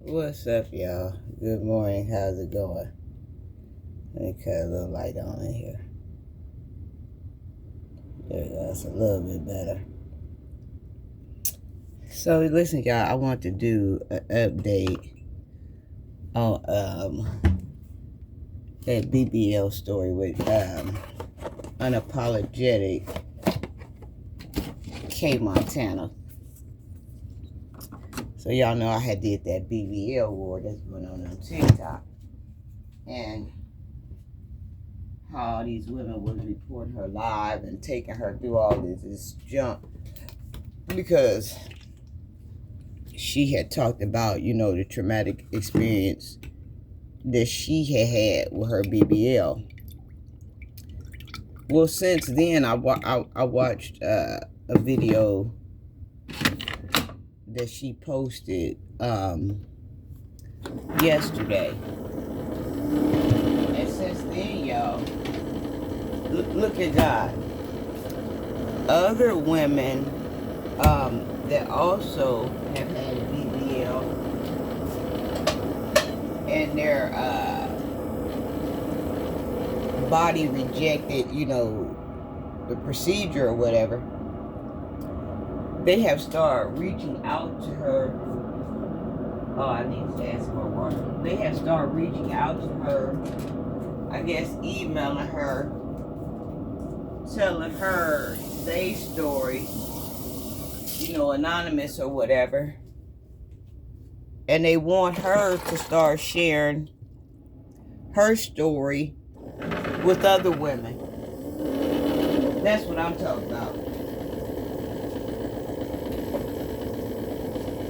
What's up, y'all? Good morning. How's it going? Let me cut a little light on in here. There we go. It's a little bit better. So, listen, y'all. I want to do an update on that BBL story with unapologetic K Montana. So y'all know I had did that BBL War that's going on TikTok, and how all these women was reporting her live and taking her through all this junk because she had talked about, the traumatic experience that she had with her BBL. Well, since then, I watched a video that she posted yesterday. And since then, y'all, look at God. Other women that also have had a BBL and their body rejected, the procedure or whatever, they have started reaching out to her. Oh, I need to ask for water. They have started reaching out to her, I guess emailing her, telling her their story, anonymous or whatever. And they want her to start sharing her story with other women. That's what I'm talking about.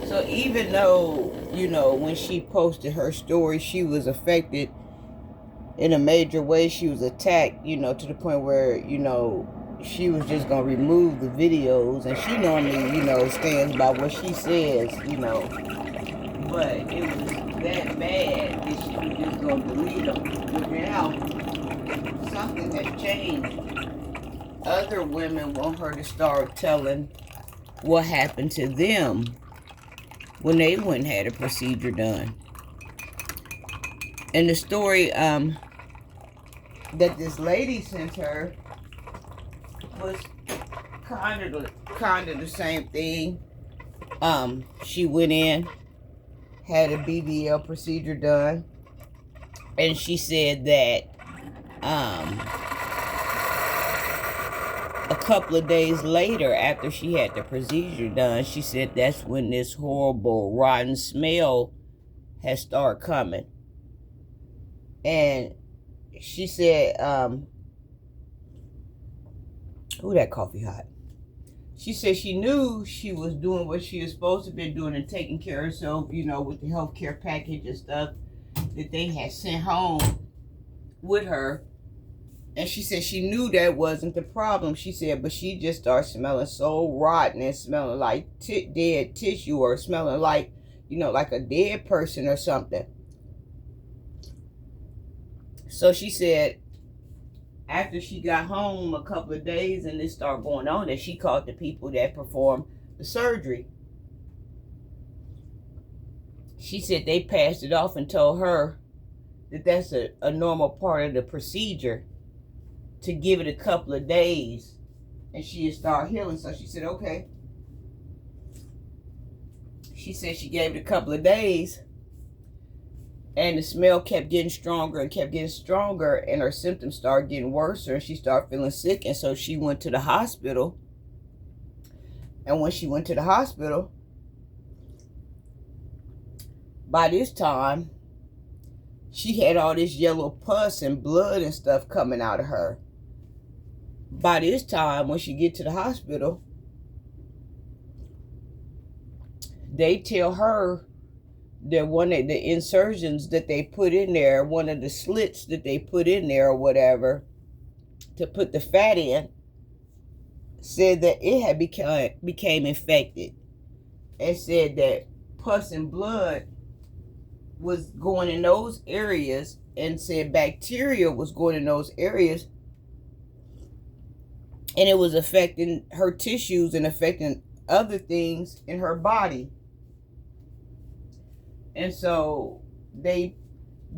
So even though, when she posted her story, she was affected in a major way. She was attacked, to the point where, she was just going to remove the videos. And she normally, stands by what she says, But it was that bad that she was just going to delete them. But now, something has changed. Other women want her to start telling what happened to them when they went and had a procedure done. And the story that this lady sent her was kind of the same thing. She went in, had a BBL procedure done, and she said that a couple of days later, after she had the procedure done, she said that's when this horrible, rotten smell had started coming. And she said, ooh, that coffee hot. She said she knew she was doing what she was supposed to be doing and taking care of herself, with the healthcare package and stuff that they had sent home with her. And she said she knew that wasn't the problem. She said, but she just started smelling so rotten and smelling like dead tissue, or smelling like, like a dead person or something. So she said after she got home a couple of days and this started going on, that she called the people that performed the surgery. She said they passed it off and told her that that's a normal part of the procedure, to give it a couple of days and she'd start healing. So she said, okay. She said she gave it a couple of days and the smell kept getting stronger and kept getting stronger, and her symptoms started getting worse, and she started feeling sick. And so she went to the hospital. And when she went to the hospital, by this time, she had all this yellow pus and blood and stuff coming out of her. By this time, when she get to the hospital, they tell her that one of the insertions that they put in there, one of the slits that they put in there or whatever, to put the fat in, said that it had became infected, and said that pus and blood was going in those areas, and said bacteria was going in those areas, and it was affecting her tissues and affecting other things in her body. And so they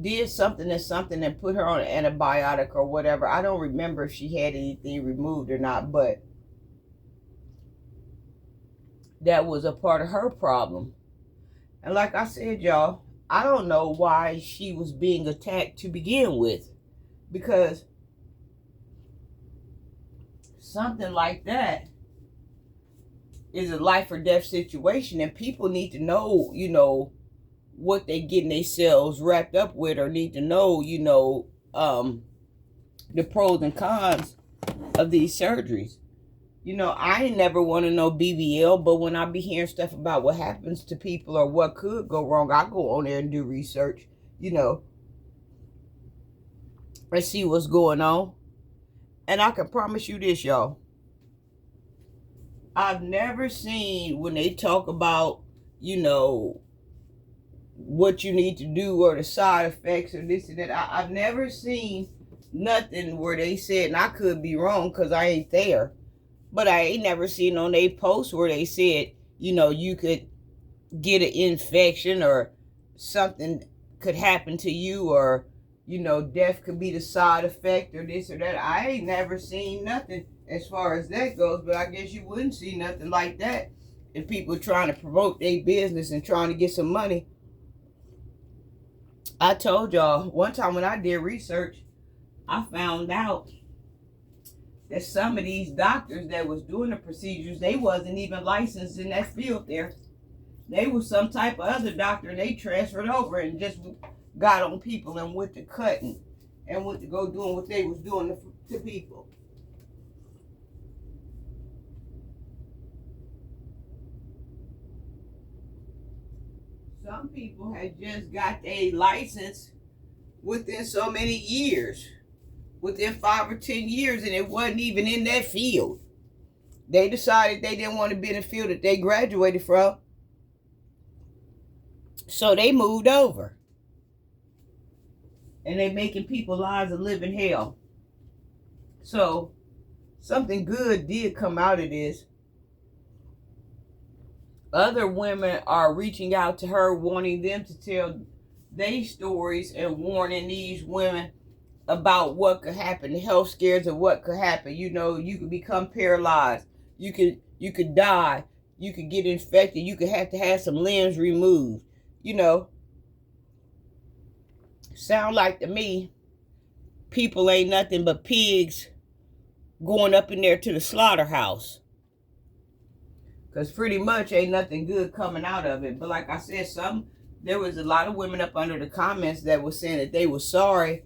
did something and put her on an antibiotic or whatever. I don't remember if she had anything removed or not, but that was a part of her problem. And like I said, y'all, I don't know why she was being attacked to begin with, because something like that is a life or death situation, and people need to know, what they getting themselves wrapped up with, or need to know, the pros and cons of these surgeries. I ain't never want to know BBL, but when I be hearing stuff about what happens to people or what could go wrong, I go on there and do research, and see what's going on. And I can promise you this, y'all. I've never seen when they talk about, what you need to do or the side effects or this and that. I've never seen nothing where they said, and I could be wrong because I ain't there, but I ain't never seen on they post where they said, you could get an infection or something could happen to you, or, death could be the side effect or this or that. I ain't never seen nothing as far as that goes, but I guess you wouldn't see nothing like that if people trying to promote their business and trying to get some money. I told y'all one time when I did research, I found out that some of these doctors that was doing the procedures, they wasn't even licensed in that field there. They was some type of other doctor, and they transferred over and just got on people and went to cutting and went to go doing what they was doing to people. Some people had just got a license within so many years, within 5 or 10 years, and it wasn't even in that field. They decided they didn't want to be in the field that they graduated from, so they moved over. And they making people's lives a living hell. So something good did come out of this. Other women are reaching out to her, wanting them to tell their stories and warning these women about what could happen, the health scares of what could happen. You could become paralyzed. You could die. You could get infected. You could have to have some limbs removed. Sound like to me, people ain't nothing but pigs going up in there to the slaughterhouse. Because pretty much ain't nothing good coming out of it. But like I said, there was a lot of women up under the comments that was saying that they were sorry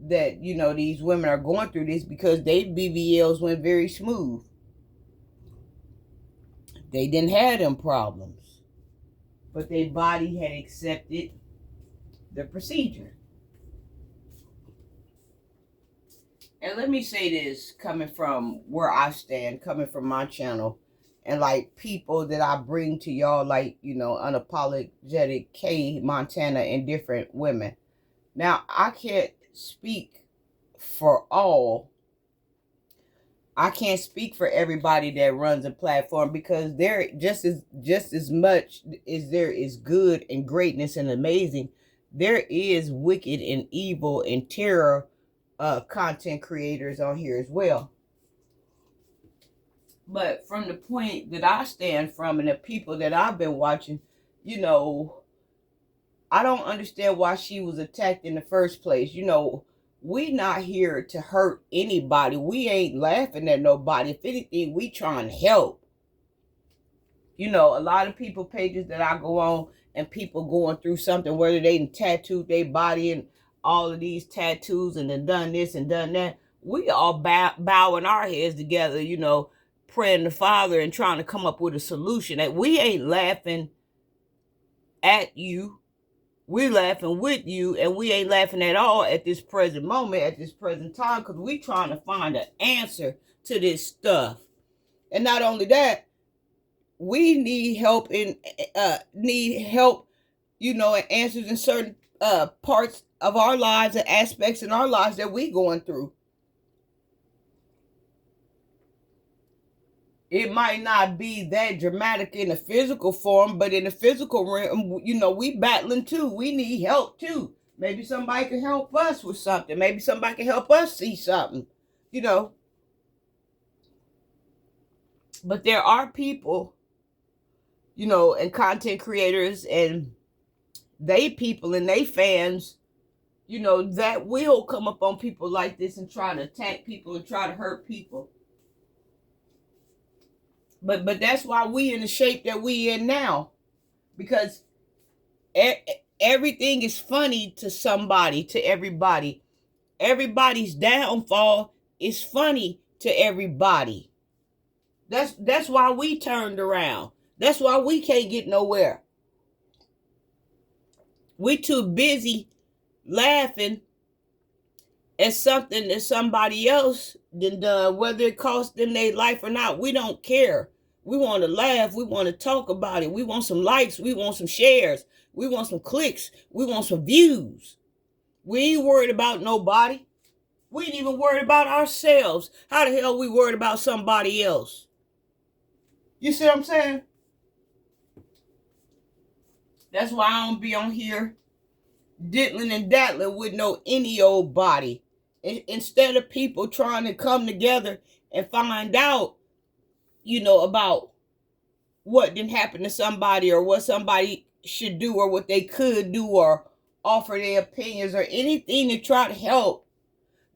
that, these women are going through this, because their BBLs went very smooth. They didn't have them problems. But their body had accepted the procedure. And let me say this, coming from where I stand, coming from my channel, and like people that I bring to y'all, like, Unapologetic K, Montana, and different women. Now, I can't speak for all. I can't speak for everybody that runs a platform, because there just as much as there is good and greatness and amazing, there is wicked and evil and terror content creators on here as well. But from the point that I stand from and the people that I've been watching, I don't understand why she was attacked in the first place. We not here to hurt anybody. We ain't laughing at nobody. If anything, we trying to help. A lot of people pages that I go on, and people going through something, whether they tattooed their body and all of these tattoos and then done this and done that. We all bowing our heads together, praying to Father and trying to come up with a solution. That we ain't laughing at you. We're laughing with you, and we ain't laughing at all at this present moment, at this present time, because we trying to find an answer to this stuff. And not only that, we need help and answers in certain parts of our lives and aspects in our lives that we going through. It might not be that dramatic in the physical form, but in the physical realm, we battling too. We need help too. Maybe somebody can help us with something. Maybe somebody can help us see something, you know. But there are people, and content creators and they people and they fans, that will come up on people like this and try to attack people and try to hurt people. But that's why we in the shape that we in now, because everything is funny to somebody, to everybody. Everybody's downfall is funny to everybody. That's why we turned around. That's why we can't get nowhere. We too busy laughing at something that somebody else done, whether it cost them their life or not. We don't care. We want to laugh. We want to talk about it. We want some likes. We want some shares. We want some clicks. We want some views. We ain't worried about nobody. We ain't even worried about ourselves. How the hell we worried about somebody else? You see what I'm saying? That's why I don't be on here diddling and daddling with no any old body. Instead of people trying to come together and find out, about what didn't happen to somebody or what somebody should do or what they could do or offer their opinions or anything to try to help.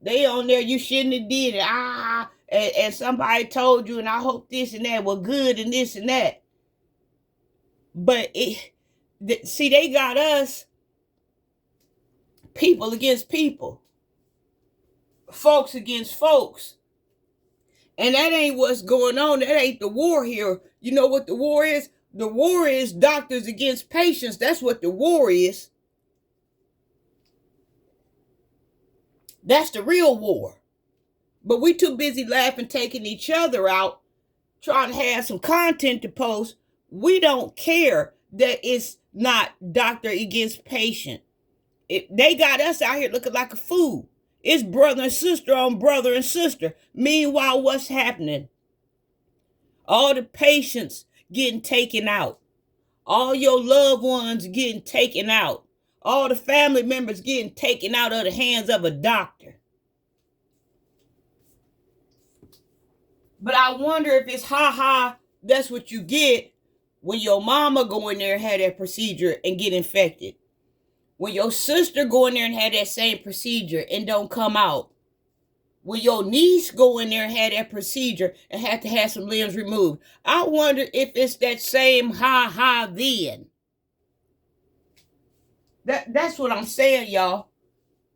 They on there, you shouldn't have did it. And somebody told you, and I hope this and that were good and this and that. But see, they got us people against people, folks against folks. And that ain't what's going on. That ain't the war here. You know what the war is? The war is doctors against patients. That's what the war is. That's the real war. But we too busy laughing, taking each other out, trying to have some content to post. We don't care that it's not doctor against patient. They got us out here looking like a fool. It's brother and sister on brother and sister. Meanwhile, what's happening? All the patients getting taken out. All your loved ones getting taken out. All the family members getting taken out of the hands of a doctor. But I wonder if it's that's what you get when your mama go in there and have that procedure and get infected. When your sister go in there and have that same procedure and don't come out. When your niece go in there and have that procedure and have to have some limbs removed. I wonder if it's that same then. That's what I'm saying, y'all.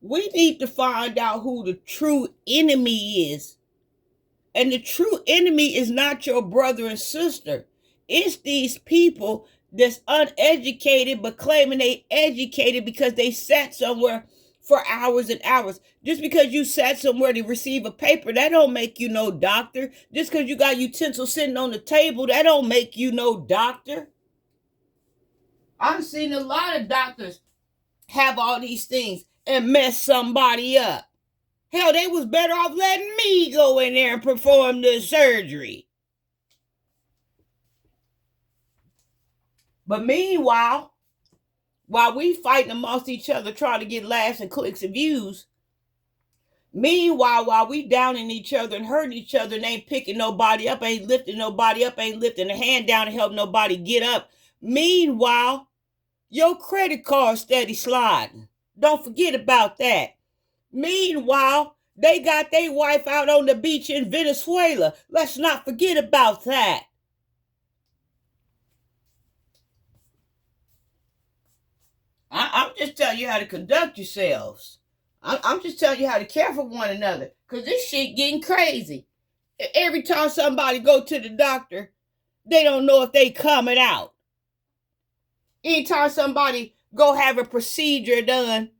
We need to find out who the true enemy is. And the true enemy is not your brother and sister. It's these people that's uneducated but claiming they educated because they sat somewhere for hours and hours. Just because you sat somewhere to receive a paper, that don't make you no doctor. Just because you got utensils sitting on the table, that don't make you no doctor. I've seen a lot of doctors have all these things and mess somebody up. Hell, they was better off letting me go in there and perform the surgery. But meanwhile, while we fighting amongst each other trying to get laughs and clicks and views, while we downing each other and hurting each other and ain't picking nobody up, ain't lifting nobody up, ain't lifting a hand down to help nobody get up. Meanwhile, your credit card steady sliding. Don't forget about that. Meanwhile, they got their wife out on the beach in Venezuela. Let's not forget about that. I'm just telling you how to conduct yourselves. I'm just telling you how to care for one another. Because this shit getting crazy. Every time somebody go to the doctor, they don't know if they coming out. Anytime somebody go have a procedure done,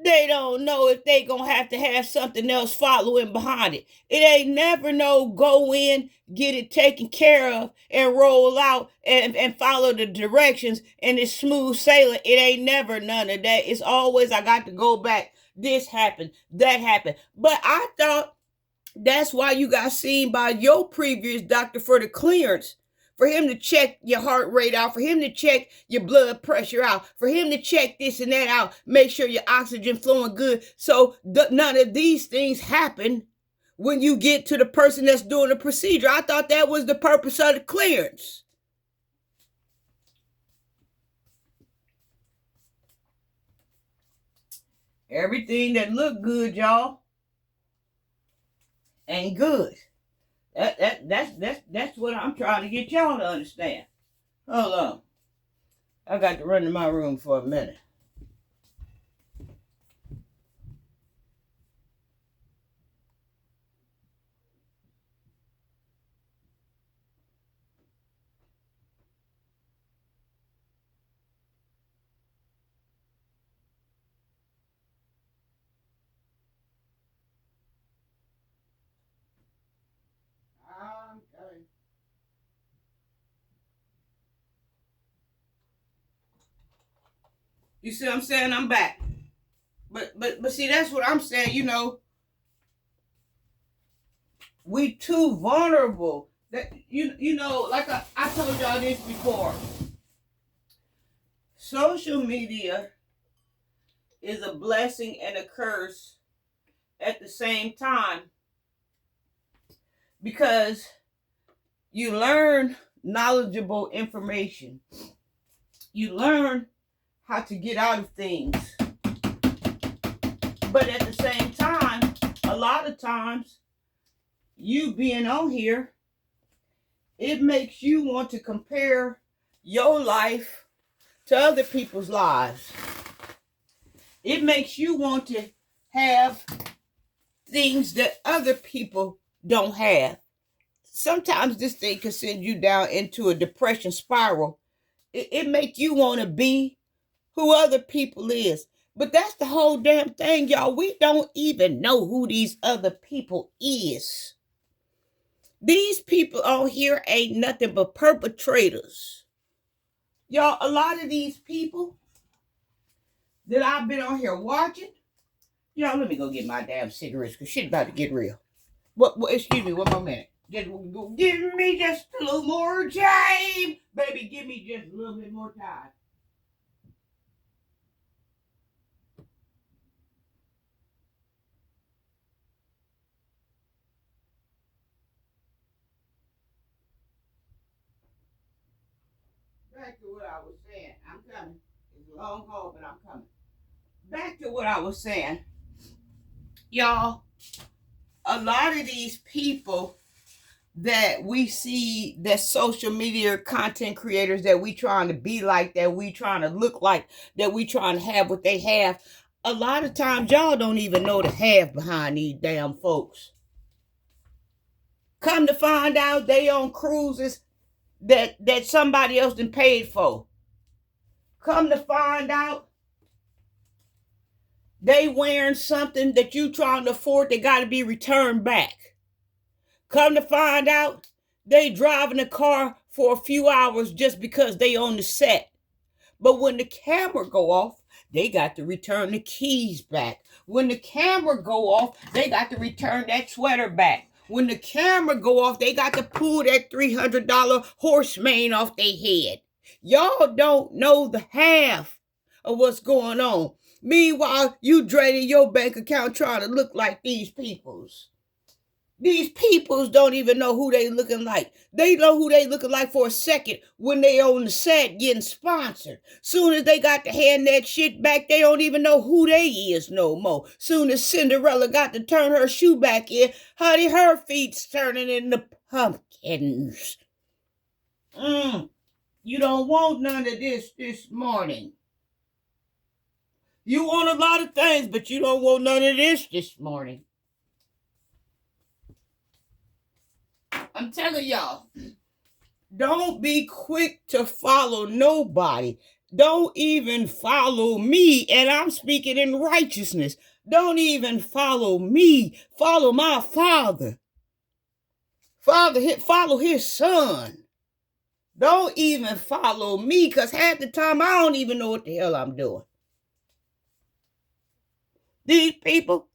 they don't know if they gonna have to have something else following behind it. It ain't never no go in, get it taken care of, and roll out and follow the directions and it's smooth sailing. It ain't never none of that. It's always I got to go back. This happened, that happened. But I thought That's why you got seen by your previous doctor for the clearance. For him to check your heart rate out, for him to check your blood pressure out, for him to check this and that out, make sure your oxygen flowing good. So none of these things happen when you get to the person that's doing the procedure. I thought that was the purpose of the clearance. Everything that look good, y'all, ain't good. That's what I'm trying to get y'all to understand. Hold on. I got to run to my room for a minute. I'm coming. You see what I'm saying? I'm back. But see, that's what I'm saying. You know, we too vulnerable. That you know, like I told y'all this before. Social media is a blessing and a curse at the same time, because you learn knowledgeable information. You learn how to get out of things. But at the same time, a lot of times, you being on here, it makes you want to compare your life to other people's lives. It makes you want to have things that other people don't have. Sometimes this thing can send you down into a depression spiral. It makes you want to be who other people is. But that's the whole damn thing, y'all. We don't even know who these other people is. These people on here ain't nothing but perpetrators. Y'all, a lot of these people that I've been on here watching, y'all, let me go get my damn cigarettes because shit about to get real. What, excuse me, one more minute. Just give me just a little more time. Baby, give me just a little bit more time. Back to what I was saying. I'm coming. It's a long haul, but I'm coming. Back to what I was saying. Y'all, a lot of these people that we see, that social media content creators that we trying to be like, that we trying to look like, that we trying to have what they have, a lot of times y'all don't even know the half behind these damn folks. Come to find out they on cruises that somebody else done paid for. Come to find out they wearing something that you trying to afford that got to be returned back. Come to find out they driving a car for a few hours just because they on the set. But when the camera go off, they got to return the keys back. When the camera go off, they got to return that sweater back. When the camera go off, they got to pull that $300 horse mane off their head. Y'all don't know the half of what's going on. Meanwhile, you draining your bank account trying to look like these peoples. These peoples don't even know who they looking like. They know who they looking like for a second when they on the set getting sponsored. Soon as they got to hand that shit back, they don't even know who they is no more. Soon as Cinderella got to turn her shoe back in, honey, her feet's turning into pumpkins. You don't want none of this morning. You want a lot of things, but you don't want none of this morning. I'm telling y'all, don't be quick to follow nobody. Don't even follow me, and I'm speaking in righteousness. Don't even follow me. Follow my Father. Follow his Son. Don't even follow me, because half the time I don't even know what the hell I'm doing. These people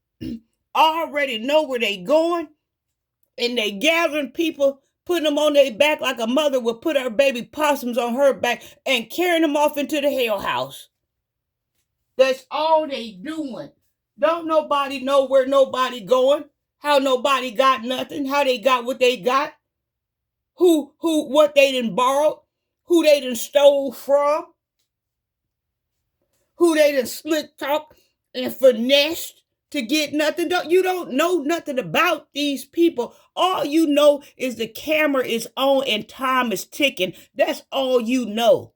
already know where they going. And they gathering people, putting them on their back like a mother would put her baby possums on her back and carrying them off into the hell house. That's all they doing. Don't nobody know where nobody going, how nobody got nothing, how they got what they got, what they done borrowed, who they done stole from, who they done slick talk and finessed to get nothing. You don't know nothing about these people. All you know is the camera is on and time is ticking. That's all you know.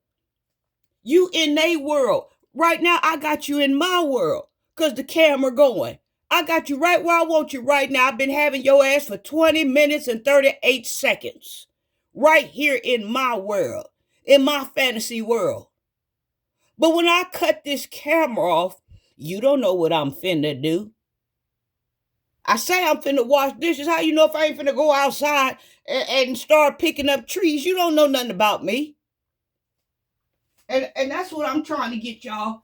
You in their world. Right now, I got you in my world because the camera going. I got you right where I want you right now. I've been having your ass for 20 minutes and 38 seconds. Right here in my world, in my fantasy world. But when I cut this camera off, you don't know what I'm finna do. I say I'm finna wash dishes. How you know if I ain't finna go outside and start picking up trees? You don't know nothing about me. And that's what I'm trying to get y'all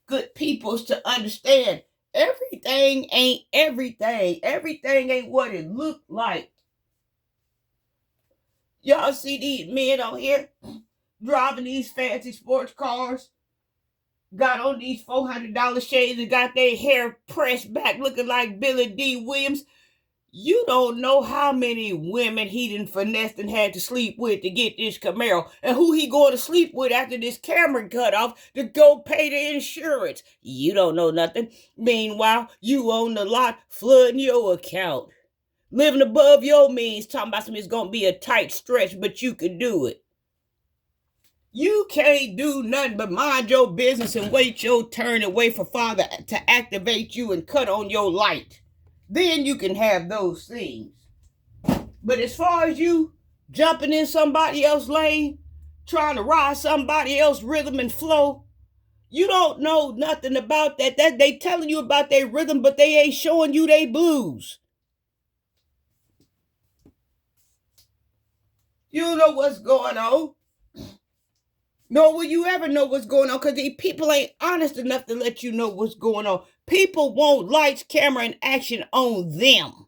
good peoples to understand. Everything ain't everything. Everything ain't what it looked like. Y'all see these men on here driving these fancy sports cars, got on these $400 shades and got their hair pressed back looking like Billy D. Williams. You don't know how many women he done finessed and had to sleep with to get this Camaro, and who he going to sleep with after this camera cut off to go pay the insurance. You don't know nothing. Meanwhile, you own the lot, flooding your account. Living above your means, talking about something it's going to be a tight stretch, but you can do it. You can't do nothing but mind your business and wait your turn and wait for Father to activate you and cut on your light. Then you can have those things. But as far as you jumping in somebody else's lane, trying to ride somebody else's rhythm and flow, you don't know nothing about that. They telling you about their rhythm, but they ain't showing you their blues. You don't know what's going on. Nor will you ever know what's going on because these people ain't honest enough to let you know what's going on. People want lights, camera, and action on them.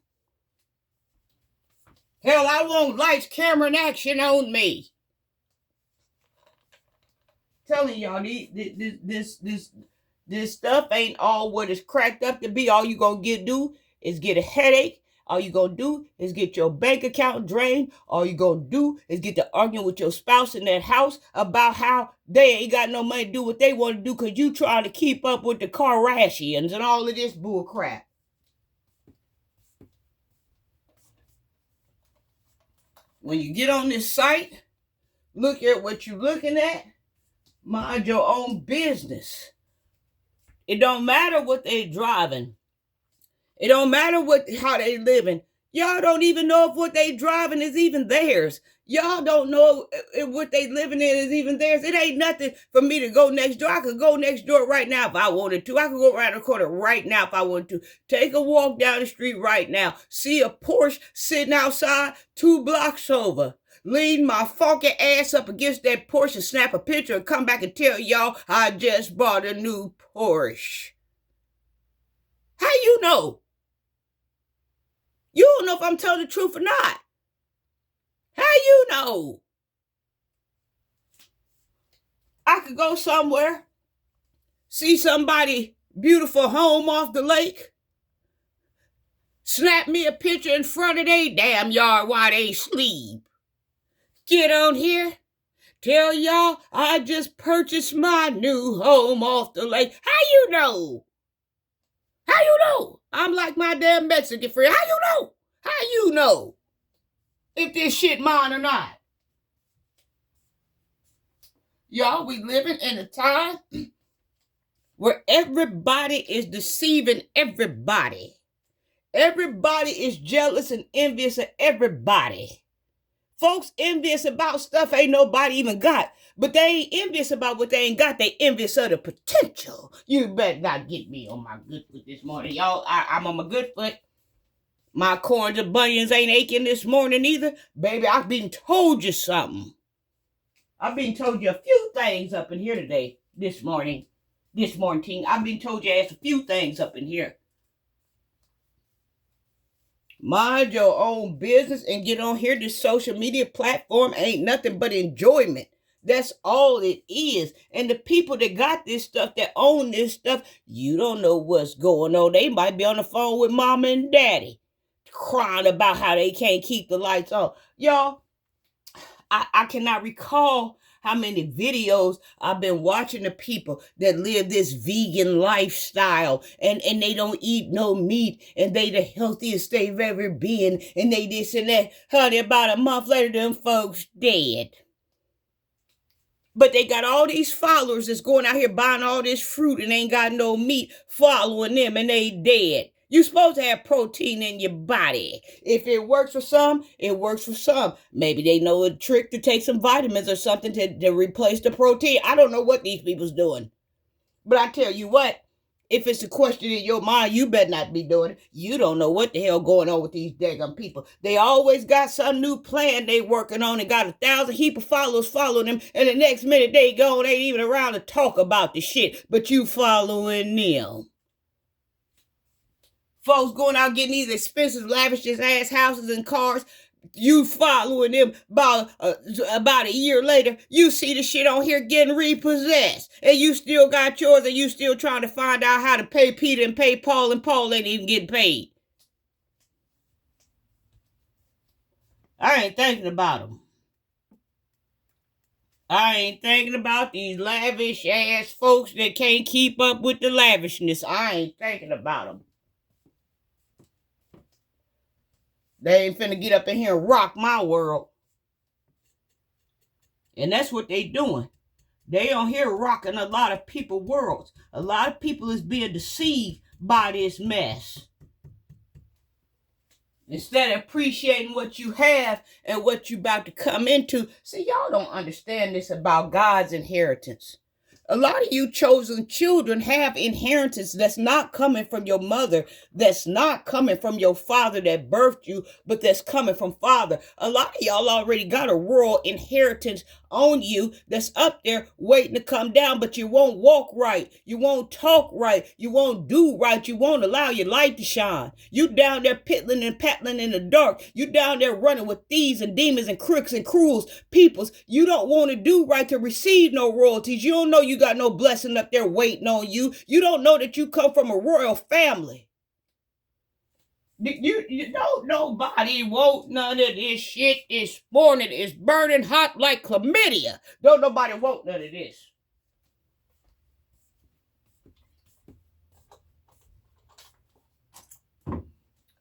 Hell, I want lights, camera, and action on me. Telling y'all, this stuff ain't all what it's cracked up to be. All you gonna do is get a headache. All you gonna do is get your bank account drained. All you gonna do is get to arguing with your spouse in that house about how they ain't got no money to do what they want to do because you trying to keep up with the Kardashians and all of this bull crap. When you get on this site, look at what you're looking at. Mind your own business. It don't matter what they driving. It don't matter how they living. Y'all don't even know if what they driving is even theirs. Y'all don't know if what they living in is even theirs. It ain't nothing for me to go next door. I could go next door right now if I wanted to. I could go around the corner right now if I wanted to. Take a walk down the street right now. See a Porsche sitting outside 2 blocks over. Lean my funky ass up against that Porsche and snap a picture and come back and tell y'all I just bought a new Porsche. How you know? You don't know if I'm telling the truth or not. How you know? I could go somewhere, see somebody beautiful home off the lake, snap me a picture in front of their damn yard while they sleep. Get on here, tell y'all I just purchased my new home off the lake. How you know? How you know? I'm like my damn Mexican friend. How you know? How you know if this shit mine or not? Y'all, we living in a time where everybody is deceiving everybody. Everybody is jealous and envious of everybody. Folks envious about stuff ain't nobody even got. But they ain't envious about what they ain't got. They envious of the potential. You better not get me on my good foot this morning. Y'all, I'm on my good foot. My corns and bunions ain't aching this morning either. Baby, I've been told you something. I've been told you a few things up in here today, this morning. I've been told you a few things up in here. Mind your own business and get on here. This social media platform ain't nothing but enjoyment. That's all it is. And the people that got this stuff, that own this stuff, you don't know what's going on. They might be on the phone with mama and daddy crying about how they can't keep the lights on. Y'all, I cannot recall how many videos I've been watching of people that live this vegan lifestyle and they don't eat no meat and they the healthiest they've ever been and they this and that. Honey, about a month later, them folks dead. But they got all these followers that's going out here buying all this fruit and ain't got no meat following them and they dead. You supposed to have protein in your body. If it works for some, it works for some. Maybe they know a trick to take some vitamins or something to replace the protein. I don't know what these people's doing. But I tell you what, if it's a question in your mind, you better not be doing it. You don't know what the hell going on with these daggum people. They always got some new plan they working on and got 1,000 heap of followers following them. And the next minute they gone, ain't even around to talk about the shit. But you following them. Folks going out getting these expensive, lavish ass houses and cars. You following them about a year later, you see the shit on here getting repossessed. And you still got yours and you still trying to find out how to pay Peter and pay Paul and Paul ain't even getting paid. I ain't thinking about them. I ain't thinking about these lavish ass folks that can't keep up with the lavishness. I ain't thinking about them. They ain't finna get up in here and rock my world. And that's what they doing. They on here rocking a lot of people's worlds. A lot of people is being deceived by this mess. Instead of appreciating what you have and what you about to come into. See, y'all don't understand this about God's inheritance. A lot of you chosen children have inheritance that's not coming from your mother, that's not coming from your father that birthed you, but that's coming from father. A lot of y'all already got a royal inheritance on you that's up there waiting to come down, but you won't walk right. You won't talk right. You won't do right. You won't allow your light to shine. You down there piddling and paddling in the dark. You down there running with thieves and demons and crooks and cruels peoples. You don't want to do right to receive no royalties. You don't know you got no blessing up there waiting on you. You don't know that you come from a royal family. You don't nobody want none of this shit. It's morning. It's burning hot like chlamydia. Don't nobody want none of this.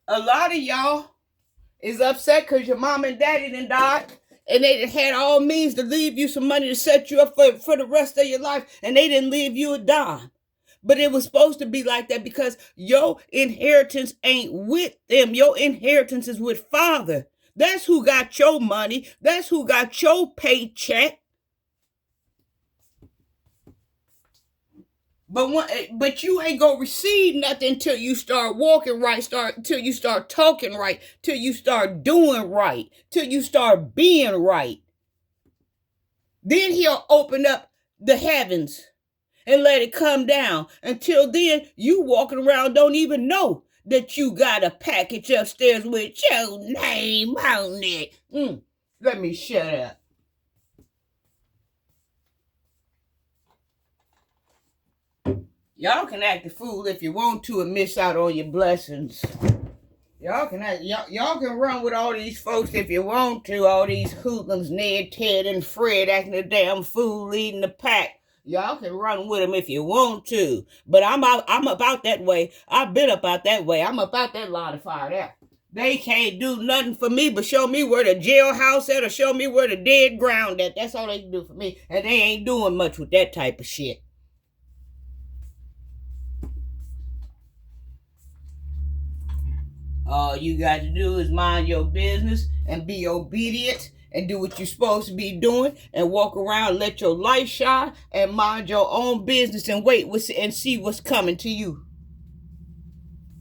A lot of y'all is upset because your mom and daddy done died. And they had all means to leave you some money to set you up for the rest of your life. And they didn't leave you a dime. But it was supposed to be like that because your inheritance ain't with them. Your inheritance is with Father. That's who got your money. That's who got your paycheck. But you ain't gonna receive nothing till you start walking right, till you start talking right, till you start doing right, till you start being right. Then he'll open up the heavens and let it come down. Until then, you walking around don't even know that you got a package upstairs with your name on it. Let me shut up. Y'all can act a fool if you want to and miss out on your blessings. Y'all can run with all these folks if you want to. All these hoodlums, Ned, Ted, and Fred acting a damn fool leading the pack. Y'all can run with them if you want to. But I'm about that way. I've been about that way. I'm about that line of fire there. They can't do nothing for me but show me where the jailhouse at or show me where the dead ground at. That's all they can do for me. And they ain't doing much with that type of shit. All you got to do is mind your business and be obedient and do what you're supposed to be doing and walk around, let your light shine and mind your own business and wait and see what's coming to you.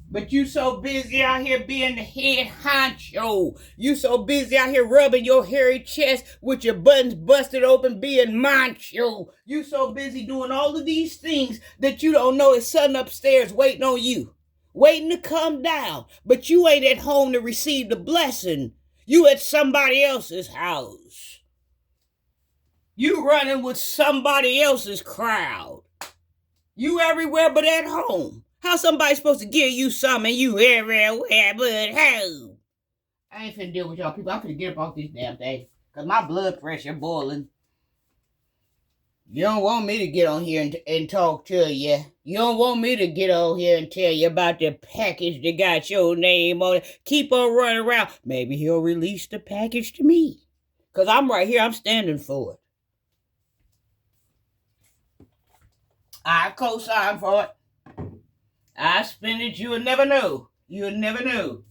But you so busy out here being the head honcho. You so busy out here rubbing your hairy chest with your buttons busted open being macho. You so busy doing all of these things that you don't know is something upstairs waiting on you. waiting to come down. But you ain't at home to receive the blessing. You at somebody else's house. You running with somebody else's crowd. You everywhere but at home. How somebody supposed to give you something and you everywhere but home? I ain't finna deal with y'all people. I'm finna get up off this damn thing. Because my blood pressure boiling. You don't want me to get on here and talk to you. You don't want me to get on here and tell you about the package that got your name on it. Keep on running around. Maybe he'll release the package to me. Because I'm right here. I'm standing for it. I co-sign for it. I spend it. You'll never know. You'll never know.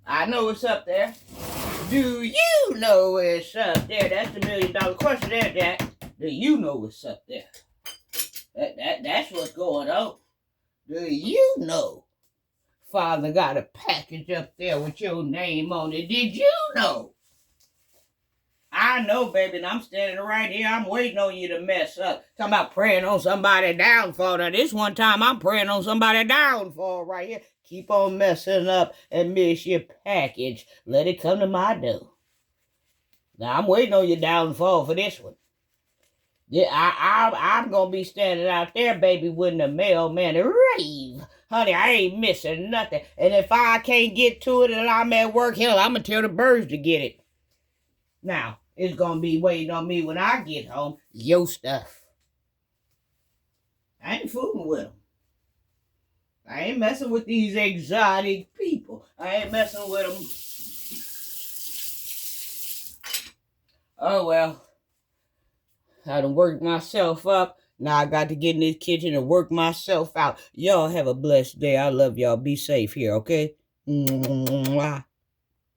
I know it's up there. Do you know it's up there? That's the $1 million question there, Jack. Do you know what's up there? That's what's going on. Do you know Father got a package up there with your name on it? Did you know? I know, baby, and I'm standing right here. I'm waiting on you to mess up. Talking about praying on somebody's downfall. Now, this one time, I'm praying on somebody's downfall right here. Keep on messing up and miss your package. Let it come to my door. Now, I'm waiting on your downfall for this one. Yeah, I'm going to be standing out there, baby, with the mailman and rave. Honey, I ain't missing nothing. And if I can't get to it and I'm at work, hell, I'm going to tell the birds to get it. Now, it's going to be waiting on me when I get home. Your stuff. I ain't fooling with them. I ain't messing with these exotic people. I ain't messing with them. Oh, well. I done worked myself up. Now I got to get in this kitchen and work myself out. Y'all have a blessed day. I love y'all. Be safe here, okay? Mwah.